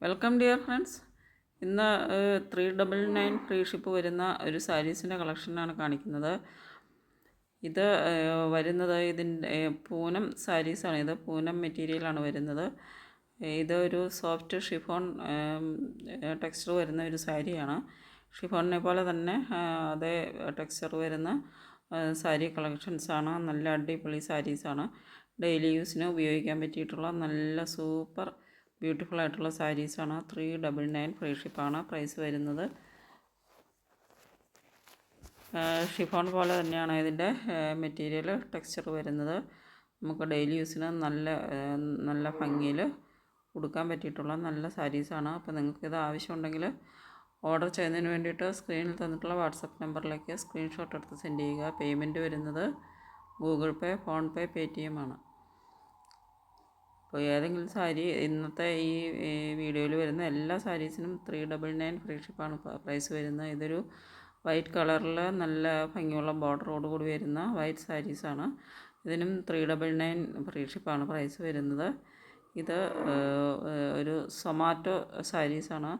Welcome dear friends. ഇന്ന് 399 free ship വരുന്ന ഒരു സാരീസിൻ്റെ കളക്ഷനാണ് കാണിക്കുന്നത്. ഇത് ഇതിൻ്റെ പൂനം സാരീസാണ്. ഇത് പൂനം മെറ്റീരിയലാണ് വരുന്നത്. ഇതൊരു സോഫ്റ്റ് ഷിഫോൺ ടെക്സ്ചർ വരുന്ന ഒരു സാരിയാണ്. ഷിഫോണിനെ പോലെ തന്നെ അതേ ടെക്സ്ചർ വരുന്ന സാരി കളക്ഷൻസാണ്. നല്ല അടിപൊളി സാരീസാണ്. ഡെയിലി യൂസിന് ഉപയോഗിക്കാൻ പറ്റിയിട്ടുള്ള നല്ല സൂപ്പർ ബ്യൂട്ടിഫുൾ ആയിട്ടുള്ള സാരീസാണ്. 399 ഫ്രീ ഷിപ്പാണ് പ്രൈസ് വരുന്നത്. ഷിഫോൺ പോലെ തന്നെയാണ് ഇതിൻ്റെ മെറ്റീരിയൽ ടെക്സ്ചർ വരുന്നത്. നമുക്ക് ഡെയിലി യൂസിന് നല്ല ഭംഗിയിൽ ഉടുക്കാൻ പറ്റിയിട്ടുള്ള നല്ല സാരീസാണ്. അപ്പോൾ നിങ്ങൾക്കിത് ആവശ്യമുണ്ടെങ്കിൽ ഓർഡർ ചെയ്യുന്നതിന് വേണ്ടിയിട്ട് സ്ക്രീനിൽ തന്നിട്ടുള്ള വാട്സപ്പ് നമ്പറിലേക്ക് സ്ക്രീൻഷോട്ട് എടുത്ത് സെൻഡ് ചെയ്യുക. പേയ്മെൻറ്റ് വരുന്നത് ഗൂഗിൾ പേ, ഫോൺ പേ, പേടിഎം ആണ്. അപ്പോൾ ഏതെങ്കിലും സാരി ഇന്നത്തെ ഈ വീഡിയോയിൽ വരുന്ന എല്ലാ സാരീസിനും 399 ഫ്രീ ഷിപ്പാണ് പ്രൈസ് വരുന്നത്. ഇതൊരു വൈറ്റ് കളറിൽ നല്ല ഭംഗിയുള്ള ബോർഡറോട് കൂടി വരുന്ന വൈറ്റ് സാരീസാണ്. ഇതിനും 399 ഫ്രീ ഷിപ്പാണ് പ്രൈസ് വരുന്നത്. ഇത് ഒരു സൊമാറ്റോ സാരീസാണ്.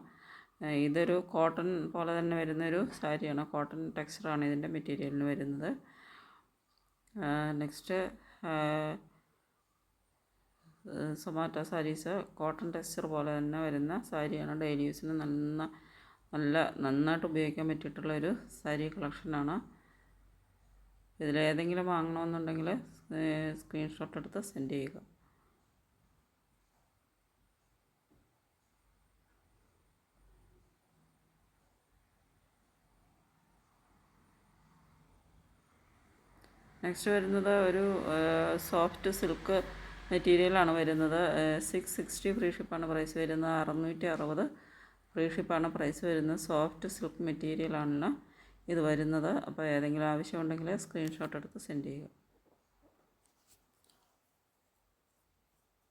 ഇതൊരു കോട്ടൺ പോലെ തന്നെ വരുന്നൊരു സാരിയാണ്. കോട്ടൺ ടെക്സ്ചറാണ് ഇതിൻ്റെ മെറ്റീരിയലിന് വരുന്നത്. Next Zomato sarees cotton texture പോലെ തന്നെ വരുന്ന സാരിയാണ്. ഡെയിലി യൂസിന് നന്നായിട്ട് ഉപയോഗിക്കാൻ പറ്റിയിട്ടുള്ളൊരു സാരി കളക്ഷനാണ്. ഇതിലേതെങ്കിലും വാങ്ങണമെന്നുണ്ടെങ്കിൽ സ്ക്രീൻഷോട്ട് എടുത്ത് സെൻഡ് ചെയ്യുക. നെക്സ്റ്റ് വരുന്നത് ഒരു സോഫ്റ്റ് സിൽക്ക് മെറ്റീരിയലാണ് വരുന്നത്. 660 ഫ്രീ ഷിപ്പാണ് പ്രൈസ് വരുന്നത്. 660 ഫ്രീ ഷിപ്പാണ് പ്രൈസ് വരുന്നത്. സോഫ്റ്റ് സിൽക്ക് മെറ്റീരിയലാണ് ഇത് വരുന്നത്. അപ്പോൾ ഏതെങ്കിലും ആവശ്യമുണ്ടെങ്കിൽ സ്ക്രീൻഷോട്ട് എടുത്ത് സെൻഡ് ചെയ്യുക.